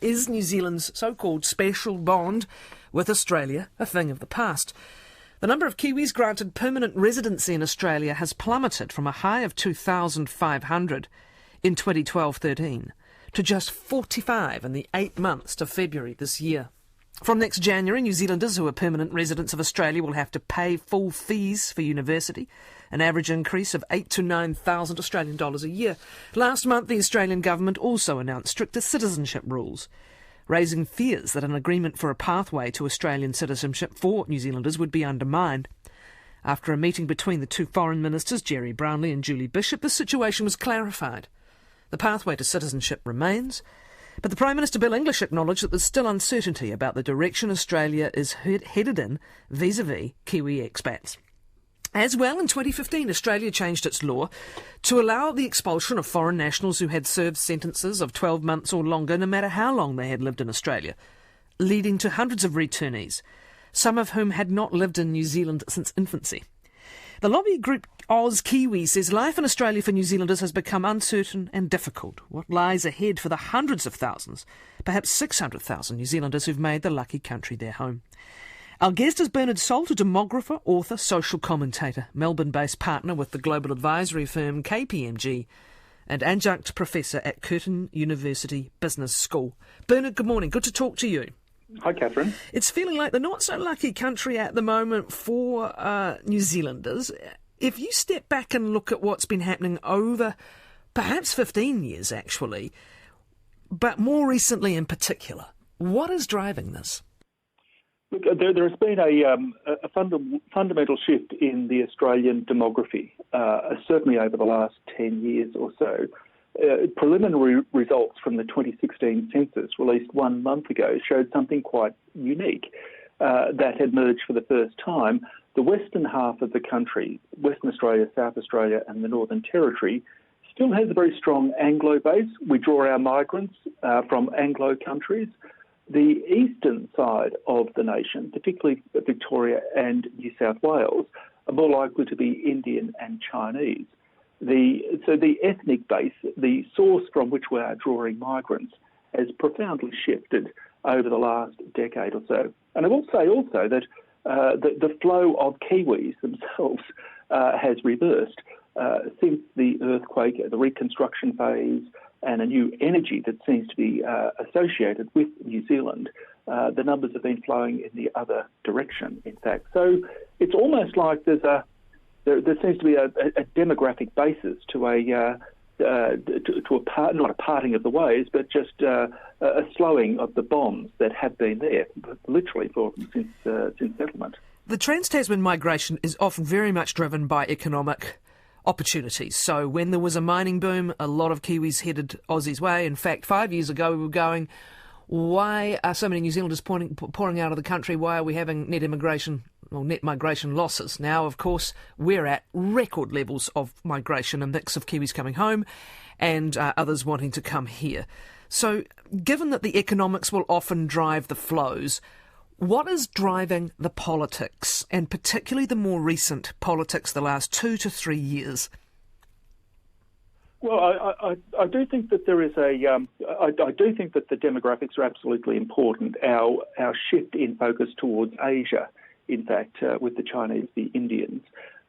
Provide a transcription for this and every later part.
Is New Zealand's so-called special bond with Australia a thing of the past? The number of Kiwis granted permanent residency in Australia has plummeted from a high of 2,500 in 2012-13 to just 45 in the 8 months to February this year. From next January, New Zealanders who are permanent residents of Australia will have to pay full fees for university, an average increase of 8,000 to 9,000 Australian dollars a year. Last month, the Australian government also announced stricter citizenship rules, raising fears that an agreement for a pathway to Australian citizenship for New Zealanders would be undermined. After a meeting between the two foreign ministers, Jerry Brownlee and Julie Bishop, the situation was clarified. The pathway to citizenship remains, but the Prime Minister Bill English acknowledged that there's still uncertainty about the direction Australia is headed in vis-à-vis Kiwi expats. As well, in 2015, Australia changed its law to allow the expulsion of foreign nationals who had served sentences of 12 months or longer, no matter how long they had lived in Australia, leading to hundreds of returnees, some of whom had not lived in New Zealand since infancy. The lobby group Oz Kiwi says life in Australia for New Zealanders has become uncertain and difficult. What lies ahead for the hundreds of thousands, perhaps 600,000 New Zealanders who've made the lucky country their home? Our guest is Bernard Salt, a demographer, author, social commentator, Melbourne-based partner with the global advisory firm KPMG and adjunct professor at Curtin University Business School. Bernard, good morning. Good to talk to you. Hi, Kathryn. It's feeling like the not-so-lucky country at the moment for New Zealanders. If you step back and look at what's been happening over perhaps 15 years, actually, but more recently in particular, what is driving this? Look, there has been a fundamental shift in the Australian demography, certainly over the last 10 years or so. Preliminary results from the 2016 census released 1 month ago showed something quite unique that had emerged for the first time. The western half of the country, Western Australia, South Australia and the Northern Territory, still has a very strong Anglo base. We draw our migrants from Anglo countries. The eastern side of the nation, particularly Victoria and New South Wales, are more likely to be Indian and Chinese. So the ethnic base, the source from which we are drawing migrants, has profoundly shifted over the last decade or so. And I will say also that the flow of Kiwis themselves has reversed since the earthquake, the reconstruction phase, and a new energy that seems to be associated with New Zealand. The numbers have been flowing in the other direction, in fact. So it's almost like there seems to be a demographic basis to not a parting of the ways, but just a slowing of the bonds that have been there, literally since settlement. The Trans-Tasman migration is often very much driven by economic opportunities. So when there was a mining boom, a lot of Kiwis headed Aussie's way. In fact, 5 years ago, we were going, why are so many New Zealanders pouring out of the country? Why are we having net migration losses? Now, of course, we're at record levels of migration, a mix of Kiwis coming home and others wanting to come here. So given that the economics will often drive the flows, what is driving the politics, and particularly the more recent politics the last 2 to 3 years? Well, I do think that there is I do think that the demographics are absolutely important. Our shift in focus towards Asia, in fact, with the Chinese, the Indians.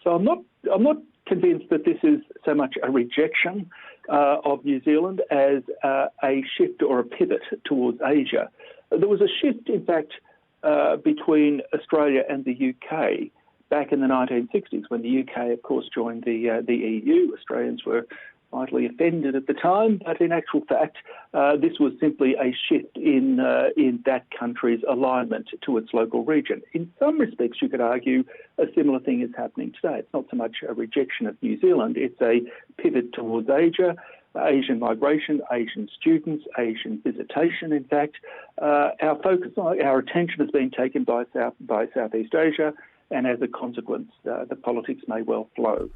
So I'm not convinced that this is so much a rejection of New Zealand as a shift or a pivot towards Asia. There was a shift, in fact, between Australia and the UK back in the 1960s, when the UK, of course, joined the EU. Australians were mightily offended at the time, but in actual fact, this was simply a shift in that country's alignment to its local region. In some respects, you could argue a similar thing is happening today. It's not so much a rejection of New Zealand, it's a pivot towards Asia, Asian migration, Asian students, Asian visitation. In fact, our focus, our attention has been taken by Southeast Asia, and as a consequence, the politics may well flow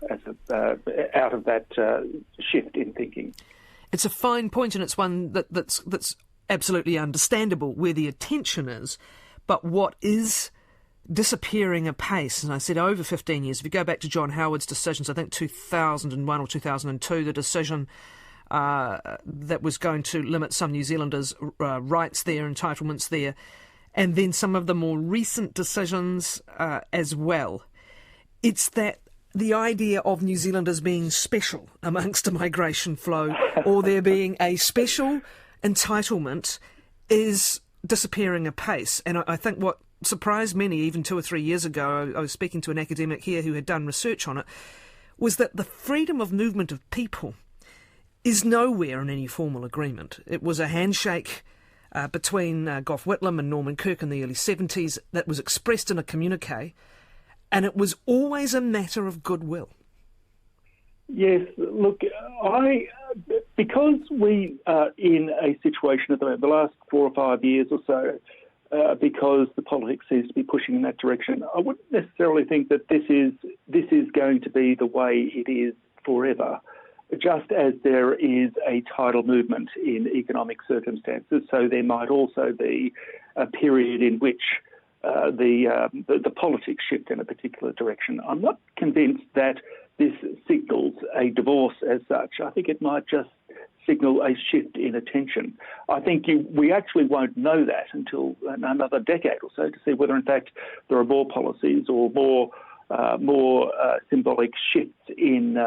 out of that shift in thinking. It's a fine point, and it's one that's absolutely understandable where the attention is, but what is disappearing apace, and I said over 15 years, if you go back to John Howard's decisions, I think 2001 or 2002, the decision that was going to limit some New Zealanders' rights there, entitlements there, and then some of the more recent decisions as well. It's that the idea of New Zealanders being special amongst a migration flow, or there being a special entitlement, is disappearing apace. And I think what surprised many, even 2 or 3 years ago, I was speaking to an academic here who had done research on it, was that the freedom of movement of people is nowhere in any formal agreement. It was a handshake between Gough Whitlam and Norman Kirk in the early 70s that was expressed in a communique, and it was always a matter of goodwill. Yes, look, because we are in a situation at the last 4 or 5 years or so, because the politics seems to be pushing in that direction, I wouldn't necessarily think that this is going to be the way it is forever. Just as there is a tidal movement in economic circumstances, so there might also be a period in which the politics shift in a particular direction. I'm not convinced that this signals a divorce as such. I think it might just signal a shift in attention. I think we actually won't know that until another decade or so to see whether, in fact, there are more policies or more symbolic shifts in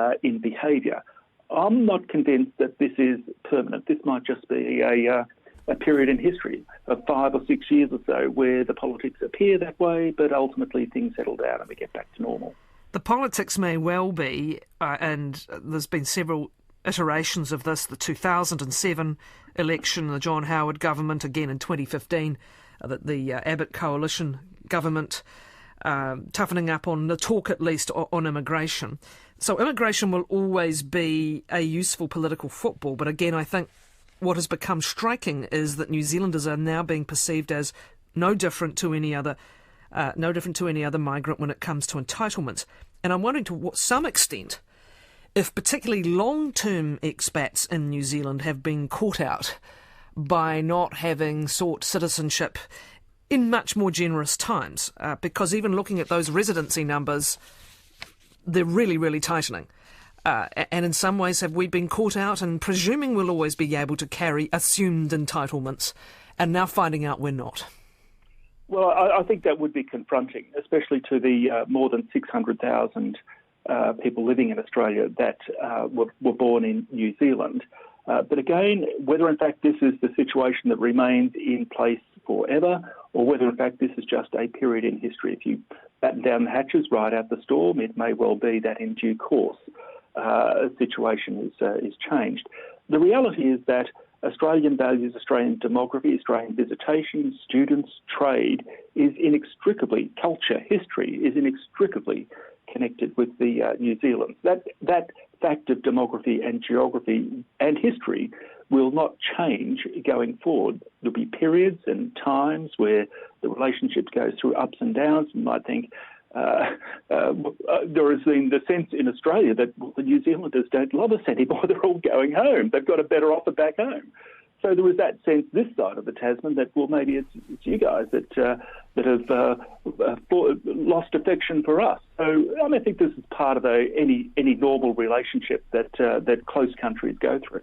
behaviour. I'm not convinced that this is permanent. This might just be a period in history of 5 or 6 years or so where the politics appear that way, but ultimately things settle down and we get back to normal. The politics may well be, and there's been several iterations of this, the 2007 election, the John Howard government, again in 2015, the Abbott coalition government, toughening up on the talk, at least, on immigration. So immigration will always be a useful political football, but again, I think what has become striking is that New Zealanders are now being perceived as no different to any other migrant when it comes to entitlements. And I'm wondering to some extent if particularly long-term expats in New Zealand have been caught out by not having sought citizenship in much more generous times, because even looking at those residency numbers, they're really, really tightening. And in some ways, have we been caught out and presuming we'll always be able to carry assumed entitlements and now finding out we're not? Well, I think that would be confronting, especially to the more than 600,000 people living in Australia that were born in New Zealand. But again, whether in fact this is the situation that remains in place forever, or whether in fact this is just a period in history. If you batten down the hatches, ride out the storm, it may well be that in due course a situation is changed. The reality is that Australian values, Australian demography, Australian visitation, students, trade is inextricably, culture, history is inextricably connected with the New Zealand. That fact of demography and geography and history will not change going forward. There'll be periods and times where the relationships go through ups and downs. You might think there has been the sense in Australia that the New Zealanders don't love us anymore. They're all going home. They've got a better offer back home. So there was that sense this side of the Tasman that, well, maybe it's you guys that have lost affection for us. So I think this is part of any normal relationship that close countries go through.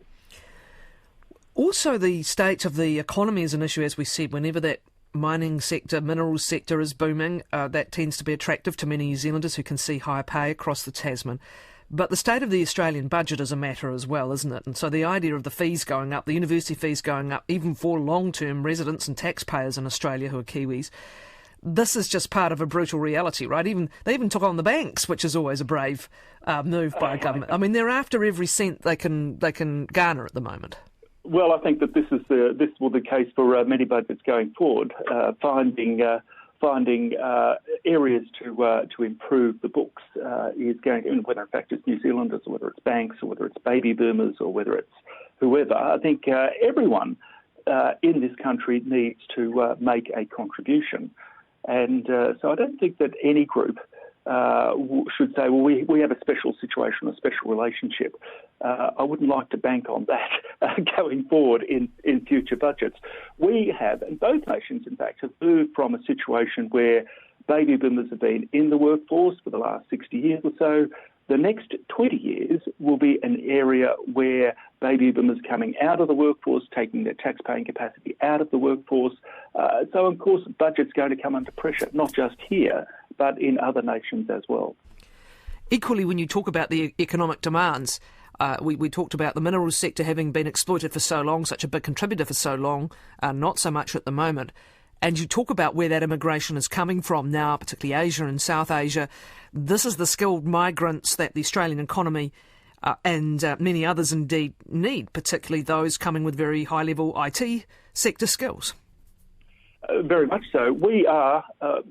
Also, the state of the economy is an issue, as we said. Whenever that mining sector, minerals sector is booming, that tends to be attractive to many New Zealanders who can see higher pay across the Tasman. But the state of the Australian budget is a matter as well, isn't it? And so the idea of the fees going up, the university fees going up, even for long-term residents and taxpayers in Australia who are Kiwis, this is just part of a brutal reality, right? They even took on the banks, which is always a brave move by a government. I mean, they're after every cent they can garner at the moment. Well, I think that this will be the case for many budgets going forward, finding areas to improve the books is going to, whether in fact it's New Zealanders or whether it's banks or whether it's baby boomers or whether it's whoever. I think everyone in this country needs to make a contribution. And so I don't think that any group should say, well, we have a special situation, a special relationship. I wouldn't like to bank on that going forward in future budgets. We have, and both nations, in fact, have moved from a situation where baby boomers have been in the workforce for the last 60 years or so. The next 20 years will be an area where baby boomers coming out of the workforce, taking their tax-paying capacity out of the workforce. So, of course, budget's going to come under pressure, not just here, but in other nations as well. Equally, when you talk about the economic demands, we talked about the minerals sector having been exploited for so long, such a big contributor for so long, not so much at the moment. And you talk about where that immigration is coming from now, particularly Asia and South Asia. This is the skilled migrants that the Australian economy and many others indeed need, particularly those coming with very high-level IT sector skills. Very much so. We are,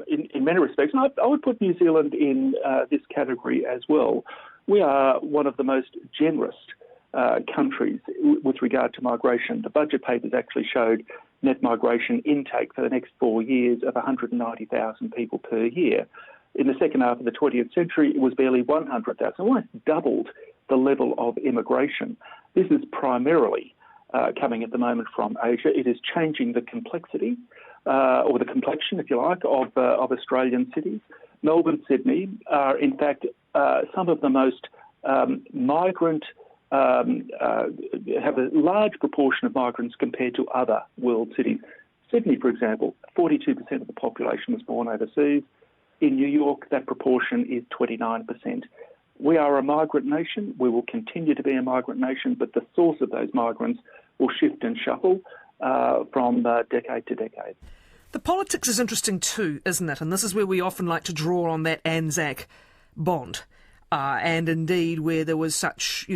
in many respects, and I would put New Zealand in this category as well, we are one of the most generous countries with regard to migration. The budget papers actually showed net migration intake for the next 4 years of 190,000 people per year. In the second half of the 20th century, it was barely 100,000, almost doubled the level of immigration. This is primarily coming at the moment from Asia. It is changing the complexity, or the complexion, if you like, of Australian cities. Melbourne, Sydney are, in fact, some of the most migrant, have a large proportion of migrants compared to other world cities. Sydney, for example, 42% of the population was born overseas. In New York, that proportion is 29%. We are a migrant nation. We will continue to be a migrant nation, but the source of those migrants will shift and shuffle from decade to decade. The politics is interesting too, isn't it? And this is where we often like to draw on that Anzac bond. And indeed, where there was such,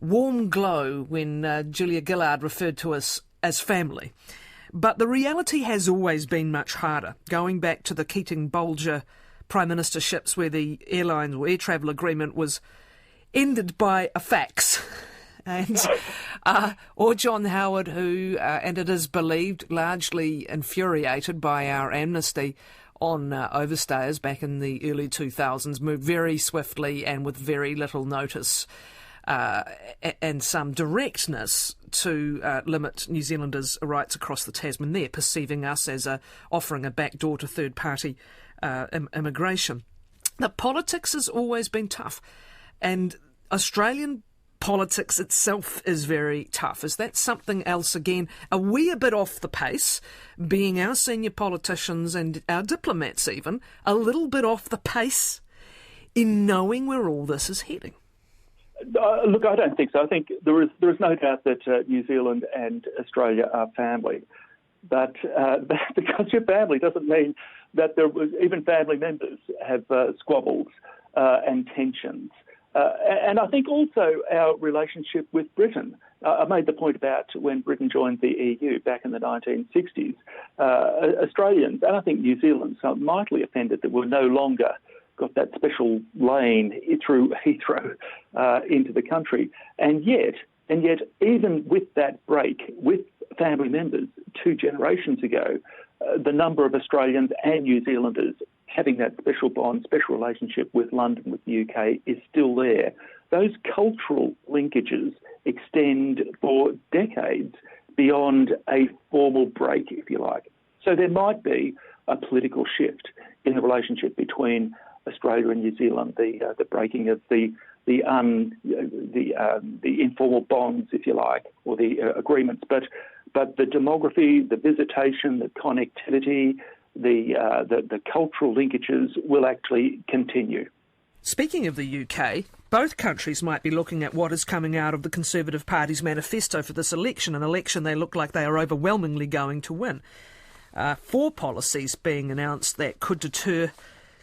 warm glow when Julia Gillard referred to us as family. But the reality has always been much harder, going back to the Keating-Bolger Prime Ministerships where the airlines or air travel agreement was ended by a fax. And or John Howard, who, and it is believed, largely infuriated by our amnesty on overstayers back in the early 2000s, moved very swiftly and with very little notice and some directness to limit New Zealanders' rights across the Tasman there, perceiving us as offering a backdoor to third-party immigration. The politics has always been tough, and Australian politics itself is very tough. Is that something else again? Are we a bit off the pace, being our senior politicians and our diplomats even, a little bit off the pace in knowing where all this is heading? Look, I don't think so. I think there is no doubt that New Zealand and Australia are family. But because you're family doesn't mean that even family members have squabbles and tensions. And I think also our relationship with Britain. I made the point about when Britain joined the EU back in the 1960s, Australians, and I think New Zealand, so mightily offended that we're no longer got that special lane through Heathrow into the country. And yet, even with that break, with family members 2 generations ago, the number of Australians and New Zealanders having that special bond, special relationship with London, with the UK, is still there. Those cultural linkages extend for decades beyond a formal break, if you like. So there might be a political shift in the relationship between Australia and New Zealand, the breaking of the informal bonds, if you like, or the agreements. But the demography, the visitation, the connectivity, the cultural linkages will actually continue. Speaking of the UK, both countries might be looking at what is coming out of the Conservative Party's manifesto for this election, an election they look like they are overwhelmingly going to win. 4 policies being announced that could deter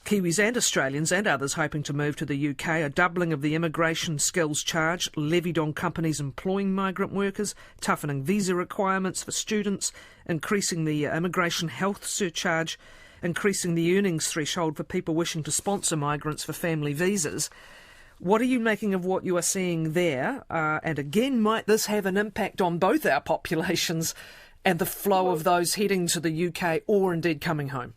Kiwis and Australians and others hoping to move to the UK: a doubling of the immigration skills charge levied on companies employing migrant workers, toughening visa requirements for students, increasing the immigration health surcharge, increasing the earnings threshold for people wishing to sponsor migrants for family visas. What are you making of what you are seeing there? And again, might this have an impact on both our populations and the flow of those heading to the UK or indeed coming home?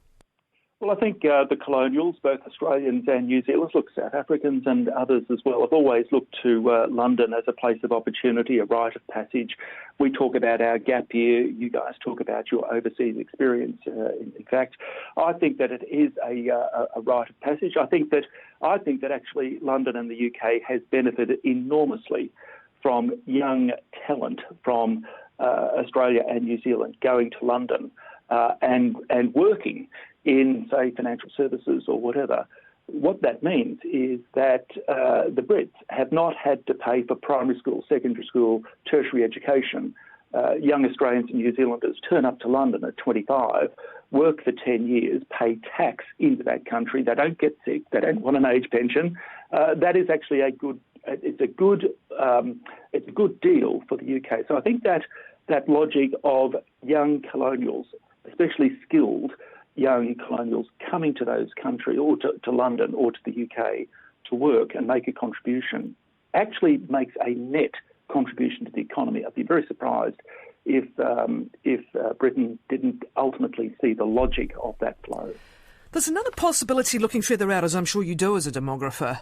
Well, I think the colonials, both Australians and New Zealanders, look, South Africans and others as well, have always looked to London as a place of opportunity, a rite of passage. We talk about our gap year. You guys talk about your overseas experience. In fact, I think that it is a rite of passage. I think that actually London and the UK has benefited enormously from young talent from Australia and New Zealand going to London and working in, say, financial services or whatever. What that means is that the Brits have not had to pay for primary school, secondary school, tertiary education. Young Australians and New Zealanders turn up to London at 25, work for 10 years, pay tax into that country. They don't get sick. They don't want an age pension. That is actually a good deal for the UK. So I think that logic of young colonials, especially skilled young colonials, coming to those countries or to London or to the UK to work and make a contribution, actually makes a net contribution to the economy. I'd be very surprised if Britain didn't ultimately see the logic of that flow. There's another possibility looking further out, as I'm sure you do as a demographer,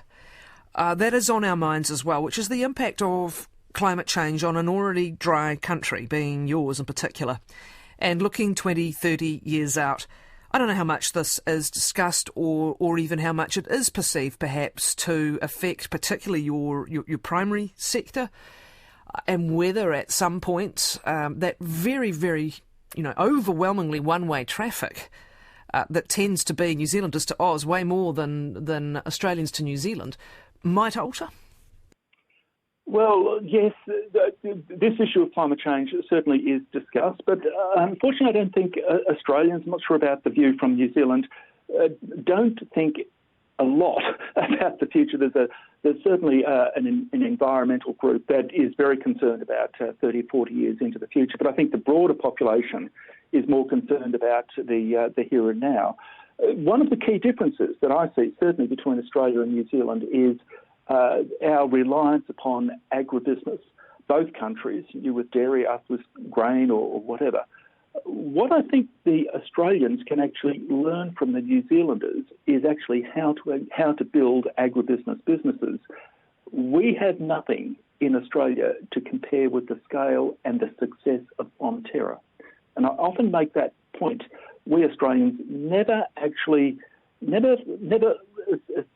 that is on our minds as well, which is the impact of climate change on an already dry country, being yours in particular. And looking 20, 30 years out, I don't know how much this is discussed or even how much it is perceived perhaps to affect particularly your primary sector, and whether at some point that very, very, overwhelmingly one-way traffic that tends to be New Zealanders to Oz way more than Australians to New Zealand might alter. Well, yes, this issue of climate change certainly is discussed, but unfortunately I don't think Australians, I'm not sure about the view from New Zealand, don't think a lot about the future. There's certainly an environmental group that is very concerned about 30 or 40 years into the future, but I think the broader population is more concerned about the here and now. One of the key differences that I see, certainly between Australia and New Zealand, is our reliance upon agribusiness. Both countries, you with dairy, us with grain or whatever. What I think the Australians can actually learn from the New Zealanders is actually how to build agribusiness businesses. We have nothing in Australia to compare with the scale and the success of Fonterra. And I often make that point. We Australians never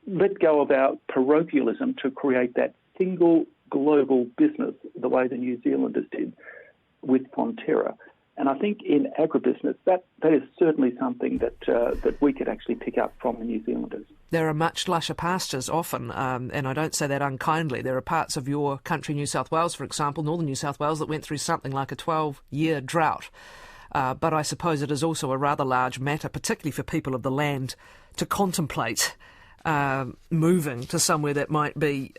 let go of our parochialism to create that single global business the way the New Zealanders did with Fonterra. And I think in agribusiness, that is certainly something that we could actually pick up from the New Zealanders. There are much lusher pastures often, and I don't say that unkindly. There are parts of your country, New South Wales, for example, northern New South Wales, that went through something like a 12-year drought. But I suppose it is also a rather large matter, particularly for people of the land, to contemplate moving to somewhere that might be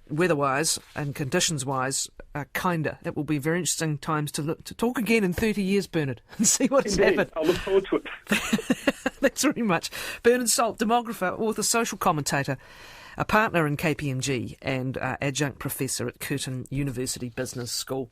weather-wise and conditions-wise kinder. It will be very interesting times to talk again in 30 years, Bernard, and see what's happened. I look forward to it. Thanks very much. Bernard Salt, demographer, author, social commentator, a partner in KPMG and adjunct professor at Curtin University Business School.